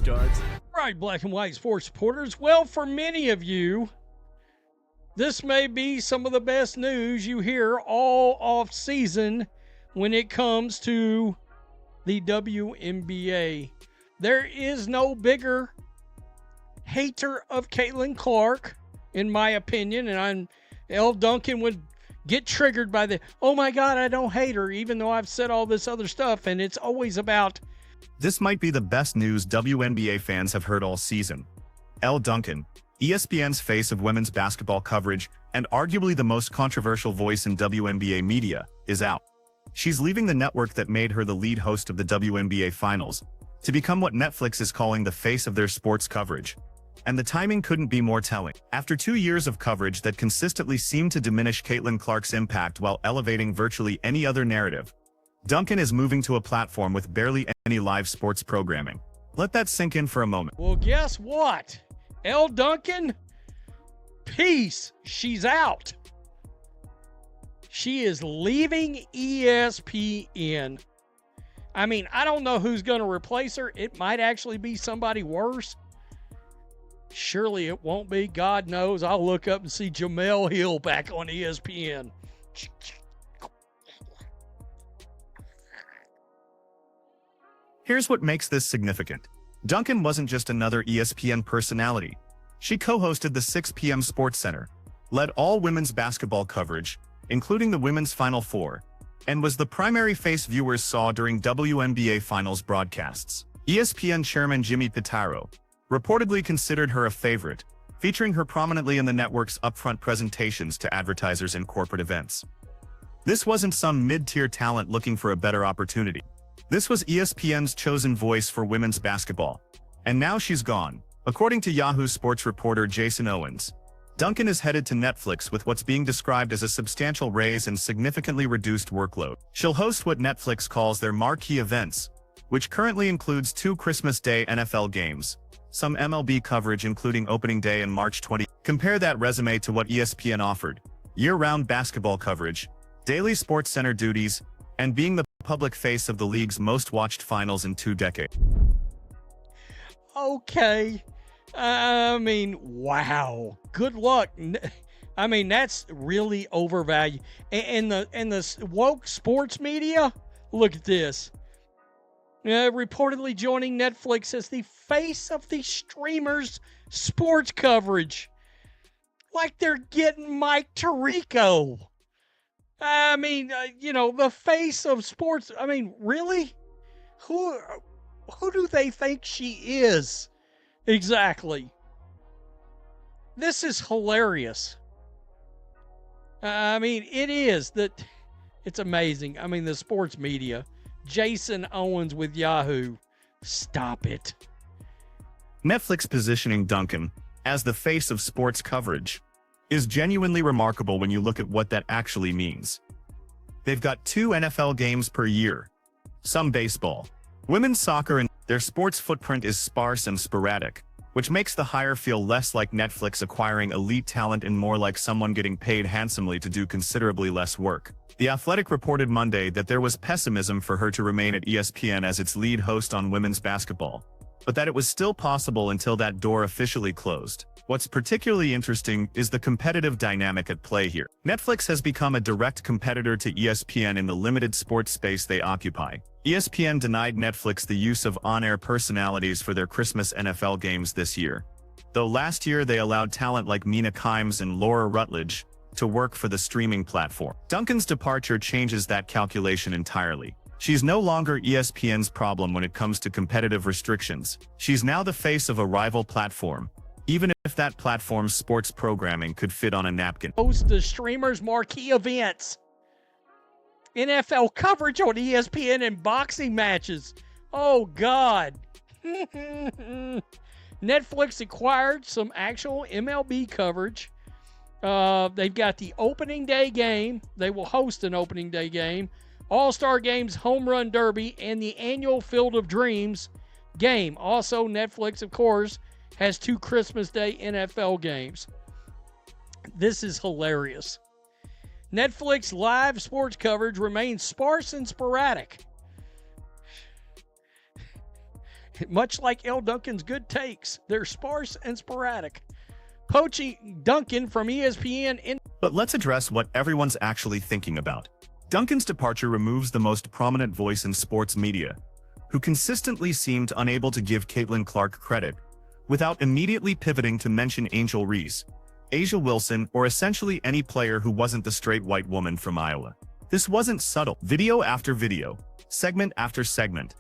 starts. Right, black and white sports supporters. Well, for many of you, this may be some of the best news you hear all off season when it comes to the WNBA. There is no bigger hater of Caitlin Clark, in my opinion, and Elle Duncan would get triggered by the, oh my God, I don't hate her, even though I've said all this other stuff, and it's always about. This might be the best news WNBA fans have heard all season. Elle Duncan, ESPN's face of women's basketball coverage and arguably the most controversial voice in WNBA media, is out. She's leaving the network that made her the lead host of the WNBA Finals to become what Netflix is calling the face of their sports coverage. And the timing couldn't be more telling. After 2 years of coverage that consistently seemed to diminish Caitlin Clark's impact while elevating virtually any other narrative, Duncan is moving to a platform with barely any live sports programming. Let that sink in for a moment. Well, guess what? Elle Duncan, peace. She's out. She is leaving ESPN. I mean, I don't know who's going to replace her. It might actually be somebody worse. Surely it won't be. God knows. I'll look up and see Jamel Hill back on ESPN. Here's what makes this significant. Duncan wasn't just another ESPN personality. She co-hosted the 6 p.m. Sports Center, led all women's basketball coverage, including the Women's Final Four, and was the primary face viewers saw during WNBA Finals broadcasts. ESPN chairman Jimmy Pitaro reportedly considered her a favorite, featuring her prominently in the network's upfront presentations to advertisers and corporate events. This wasn't some mid-tier talent looking for a better opportunity. This was ESPN's chosen voice for women's basketball. And now she's gone. According to Yahoo Sports reporter Jason Owens, Duncan is headed to Netflix with what's being described as a substantial raise and significantly reduced workload. She'll host what Netflix calls their marquee events, which currently includes 2 Christmas Day NFL games, some MLB coverage including opening day in March 20. Compare that resume to what ESPN offered: year-round basketball coverage, daily Sports Center duties, and being the public face of the league's most watched finals in 2 decades. Okay. I mean, wow. Good luck. I mean, that's really overvalued. And the woke sports media, look at this. Reportedly joining Netflix as the face of the streamers' sports coverage. Like they're getting Mike Tirico. I mean, the face of sports. I mean, really? Who do they think she is? Exactly. This is hilarious. I mean, it is that it's amazing. I mean, the sports media. Jason Owens with Yahoo. Stop it. Netflix positioning Duncan as the face of sports coverage is genuinely remarkable when you look at what that actually means. They've got 2 NFL games per year, some baseball, women's soccer, and their sports footprint is sparse and sporadic, which makes the hire feel less like Netflix acquiring elite talent and more like someone getting paid handsomely to do considerably less work. The Athletic reported Monday that there was pessimism for her to remain at ESPN as its lead host on women's basketball, but that it was still possible until that door officially closed. What's particularly interesting is the competitive dynamic at play here. Netflix has become a direct competitor to ESPN in the limited sports space they occupy. ESPN denied Netflix the use of on-air personalities for their Christmas NFL games this year, though last year they allowed talent like Mina Kimes and Laura Rutledge to work for the streaming platform. Duncan's departure changes that calculation entirely. She's no longer ESPN's problem when it comes to competitive restrictions. She's now the face of a rival platform, even if that platform's sports programming could fit on a napkin. Host the streamers' marquee events. NFL coverage on ESPN and boxing matches. Oh, God. Netflix acquired some actual MLB coverage. They've got the opening day game. They will host an opening day game, All-Star Games, Home Run Derby, and the annual Field of Dreams game. Also, Netflix, of course, has 2 Christmas Day NFL games. This is hilarious. Netflix live sports coverage remains sparse and sporadic. Much like Elle Duncan's good takes, they're sparse and sporadic. Poaching Duncan from ESPN in. But let's address what everyone's actually thinking about. Duncan's departure removes the most prominent voice in sports media, who consistently seemed unable to give Caitlin Clark credit, without immediately pivoting to mention Angel Reese, A'ja Wilson, or essentially any player who wasn't the straight white woman from Iowa. This wasn't subtle. Video after video, segment after segment.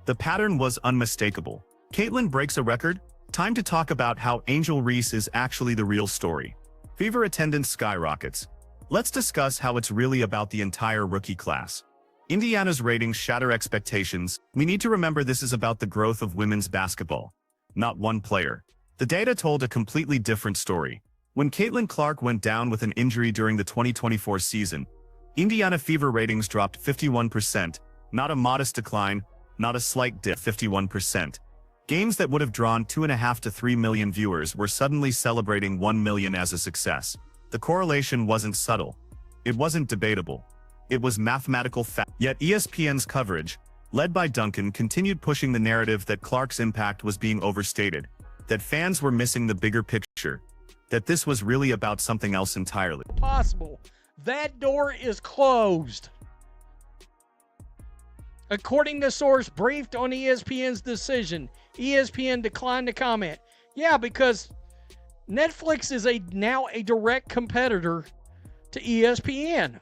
The pattern was unmistakable. Caitlin breaks a record. Time to talk about how Angel Reese is actually the real story. Fever attendance skyrockets. Let's discuss how it's really about the entire rookie class. Indiana's ratings shatter expectations. We need to remember this is about the growth of women's basketball, not one player. The data told a completely different story. When Caitlin Clark went down with an injury during the 2024 season, Indiana Fever ratings dropped 51%, not a modest decline, not a slight dip, 51%. Games that would have drawn 2.5 to 3 million viewers were suddenly celebrating 1 million as a success. The correlation wasn't subtle. It wasn't debatable. It was mathematical fact. Yet ESPN's coverage, led by Duncan, continued pushing the narrative that Clark's impact was being overstated, that fans were missing the bigger picture, that this was really about something else entirely. Possible. That door is closed. According to source briefed on ESPN's decision, ESPN declined to comment. Yeah, because Netflix is now a direct competitor to ESPN.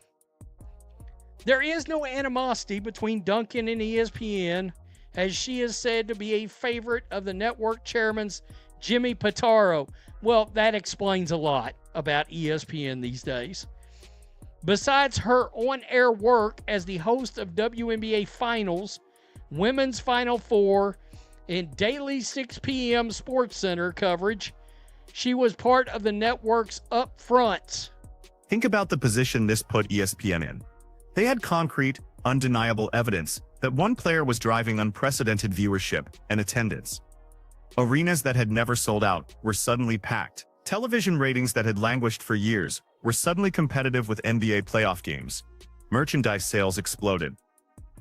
There is no animosity between Duncan and ESPN, as she is said to be a favorite of the network chairman's Jimmy Pitaro. Well, that explains a lot about ESPN these days. Besides her on-air work as the host of WNBA Finals, Women's Final Four, and daily 6 p.m. SportsCenter coverage, she was part of the network's upfronts. Think about the position this put ESPN in. They had concrete, undeniable evidence that one player was driving unprecedented viewership and attendance. Arenas that had never sold out were suddenly packed. Television ratings that had languished for years were suddenly competitive with NBA playoff games. Merchandise sales exploded.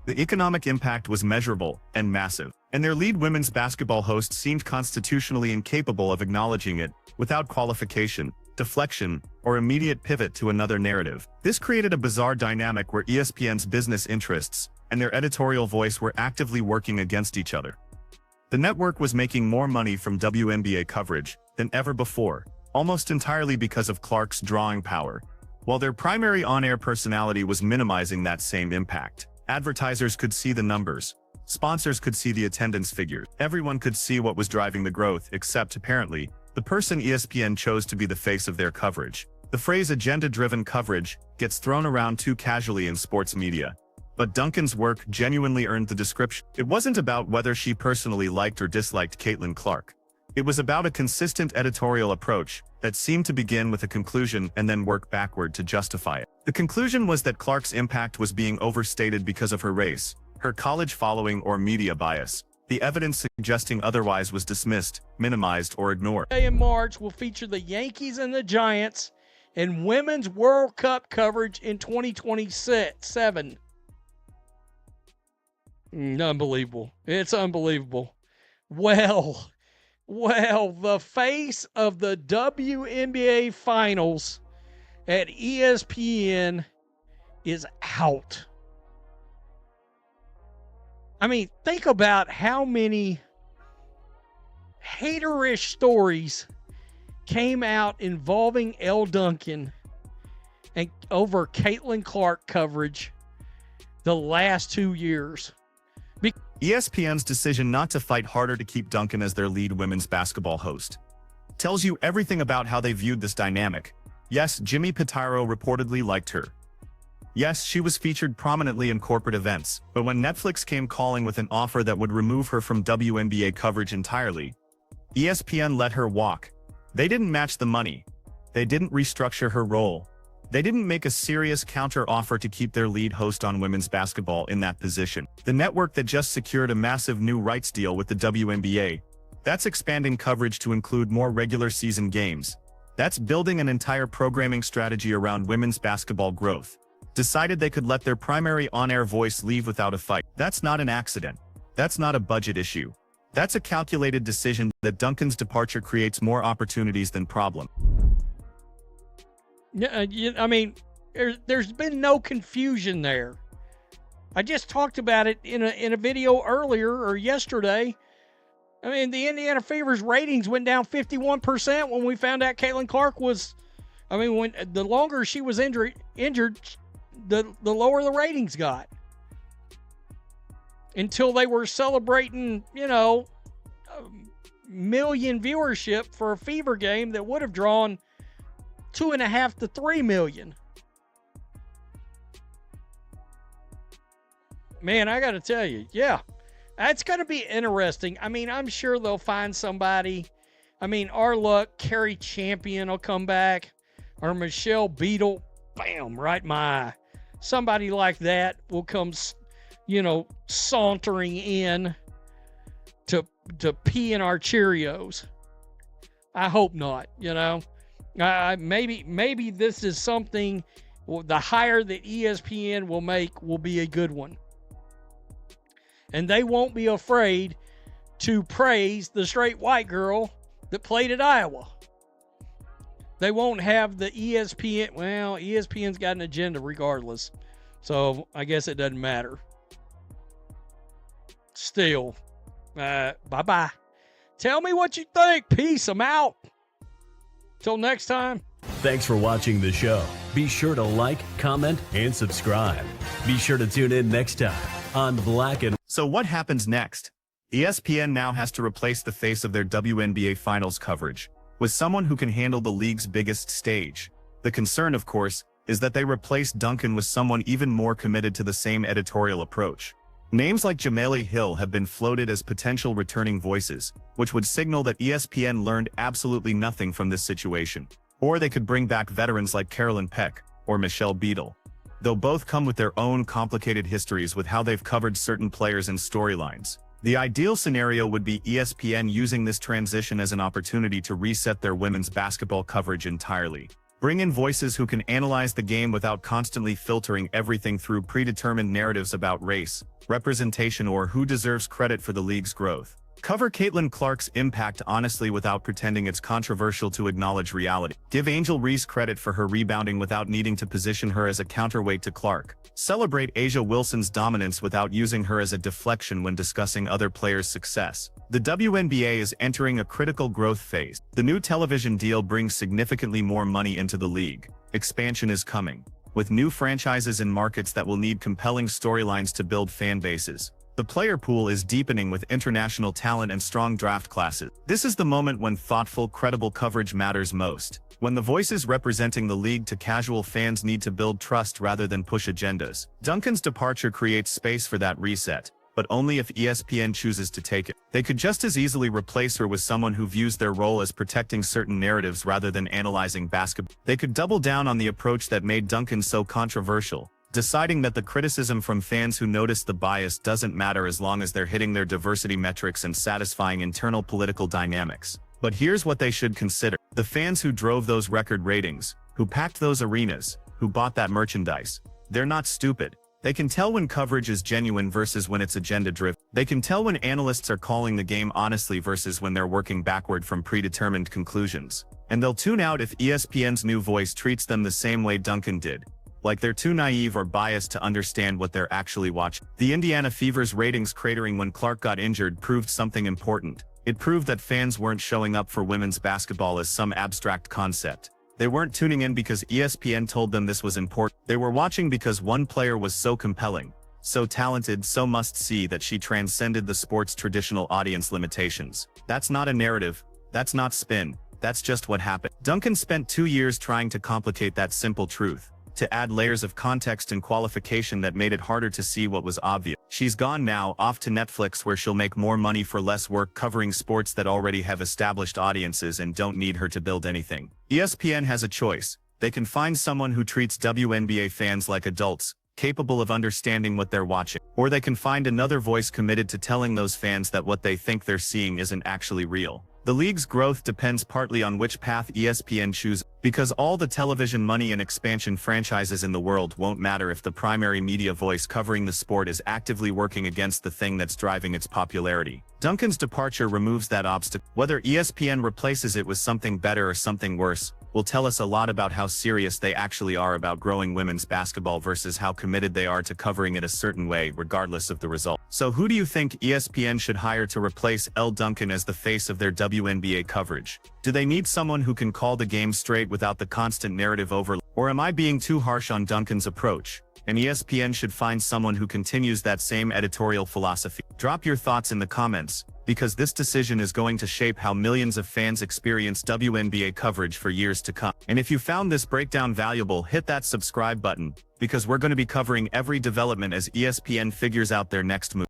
The economic impact was measurable and massive, and their lead women's basketball host seemed constitutionally incapable of acknowledging it without qualification, deflection, or immediate pivot to another narrative. This created a bizarre dynamic where ESPN's business interests and their editorial voice were actively working against each other. The network was making more money from WNBA coverage than ever before, almost entirely because of Clark's drawing power, while their primary on-air personality was minimizing that same impact. Advertisers could see the numbers. Sponsors could see the attendance figures. Everyone could see what was driving the growth, except, apparently, the person ESPN chose to be the face of their coverage. The phrase agenda-driven coverage gets thrown around too casually in sports media. But Duncan's work genuinely earned the description. It wasn't about whether she personally liked or disliked Caitlin Clark. It was about a consistent editorial approach that seemed to begin with a conclusion and then work backward to justify it. The conclusion was that Clark's impact was being overstated because of her race, her college following, or media bias. The evidence suggesting otherwise was dismissed, minimized, or ignored. In March will feature the Yankees and the Giants in Women's World Cup coverage in 2027. Unbelievable. It's unbelievable. Well, the face of the WNBA Finals at ESPN is out. I mean, think about how many haterish stories came out involving Elle Duncan and over Caitlin Clark coverage the last 2 years. ESPN's decision not to fight harder to keep Duncan as their lead women's basketball host tells you everything about how they viewed this dynamic. Yes, Jimmy Pitaro reportedly liked her. Yes, she was featured prominently in corporate events, but when Netflix came calling with an offer that would remove her from WNBA coverage entirely, ESPN let her walk. They didn't match the money. They didn't restructure her role. They didn't make a serious counter-offer to keep their lead host on women's basketball in that position. The network that just secured a massive new rights deal with the WNBA, that's expanding coverage to include more regular season games. That's building an entire programming strategy around women's basketball growth. Decided they could let their primary on-air voice leave without a fight. That's not an accident. That's not a budget issue. That's a calculated decision that Duncan's departure creates more opportunities than problems. Yeah, I mean, there's been no confusion there. I just talked about it in a video earlier or yesterday. I mean, the Indiana Fever's ratings went down 51% when we found out Caitlin Clark was. I mean, when the longer she was injured, the lower the ratings got. Until they were celebrating, a million viewership for a Fever game that would have drawn 2.5 to 3 million. Man, I got to tell you, yeah, that's going to be interesting. I mean, I'm sure they'll find somebody. I mean, our luck, Carrie Champion will come back, or Michelle Beadle, bam, right in my eye. Somebody like that will come, sauntering in to pee in our Cheerios. I hope not, maybe this is something, the hire that ESPN will make will be a good one. And they won't be afraid to praise the straight white girl that played at Iowa. They won't have the ESPN. Well, ESPN's got an agenda regardless. So I guess it doesn't matter. Still, bye-bye. Tell me what you think. Peace. I'm out. Till next time. Thanks for watching the show. Be sure to like, comment, and subscribe. Be sure to tune in next time on Black and... So what happens next? ESPN now has to replace the face of their WNBA finals coverage with someone who can handle the league's biggest stage. The concern, of course, is that they replace Duncan with someone even more committed to the same editorial approach. Names like Jamali Hill have been floated as potential returning voices, which would signal that ESPN learned absolutely nothing from this situation. Or they could bring back veterans like Carolyn Peck or Michelle Beadle. Though both come with their own complicated histories with how they've covered certain players and storylines. The ideal scenario would be ESPN using this transition as an opportunity to reset their women's basketball coverage entirely. Bring in voices who can analyze the game without constantly filtering everything through predetermined narratives about race, representation, or who deserves credit for the league's growth. Cover Caitlin Clark's impact honestly without pretending it's controversial to acknowledge reality. Give Angel Reese credit for her rebounding without needing to position her as a counterweight to Clark. Celebrate Asia Wilson's dominance without using her as a deflection when discussing other players' success. The WNBA is entering a critical growth phase. The new television deal brings significantly more money into the league. Expansion is coming, with new franchises in markets that will need compelling storylines to build fan bases. The player pool is deepening with international talent and strong draft classes. This is the moment when thoughtful, credible coverage matters most. When the voices representing the league to casual fans need to build trust rather than push agendas. Duncan's departure creates space for that reset, but only if ESPN chooses to take it. They could just as easily replace her with someone who views their role as protecting certain narratives rather than analyzing basketball. They could double down on the approach that made Duncan so controversial, deciding that the criticism from fans who notice the bias doesn't matter as long as they're hitting their diversity metrics and satisfying internal political dynamics. But here's what they should consider. The fans who drove those record ratings, who packed those arenas, who bought that merchandise, they're not stupid. They can tell when coverage is genuine versus when it's agenda-driven. They can tell when analysts are calling the game honestly versus when they're working backward from predetermined conclusions. And they'll tune out if ESPN's new voice treats them the same way Duncan did, like they're too naive or biased to understand what they're actually watching. The Indiana Fever's ratings cratering when Clark got injured proved something important. It proved that fans weren't showing up for women's basketball as some abstract concept. They weren't tuning in because ESPN told them this was important. They were watching because one player was so compelling, so talented, so must-see that she transcended the sport's traditional audience limitations. That's not a narrative. That's not spin. That's just what happened. Duncan spent 2 years trying to complicate that simple truth, to add layers of context and qualification that made it harder to see what was obvious. She's gone now, off to Netflix, where she'll make more money for less work covering sports that already have established audiences and don't need her to build anything. ESPN has a choice. They can find someone who treats WNBA fans like adults, capable of understanding what they're watching. Or they can find another voice committed to telling those fans that what they think they're seeing isn't actually real. The league's growth depends partly on which path ESPN chooses. Because all the television money and expansion franchises in the world won't matter if the primary media voice covering the sport is actively working against the thing that's driving its popularity. Duncan's departure removes that obstacle. Whether ESPN replaces it with something better or something worse, will tell us a lot about how serious they actually are about growing women's basketball versus how committed they are to covering it a certain way, regardless of the result. So who do you think ESPN should hire to replace Elle Duncan as the face of their WNBA coverage? Do they need someone who can call the game straight without the constant narrative overload? Or am I being too harsh on Duncan's approach, and ESPN should find someone who continues that same editorial philosophy? Drop your thoughts in the comments, because this decision is going to shape how millions of fans experience WNBA coverage for years to come. And if you found this breakdown valuable, hit that subscribe button, because we're going to be covering every development as ESPN figures out their next move.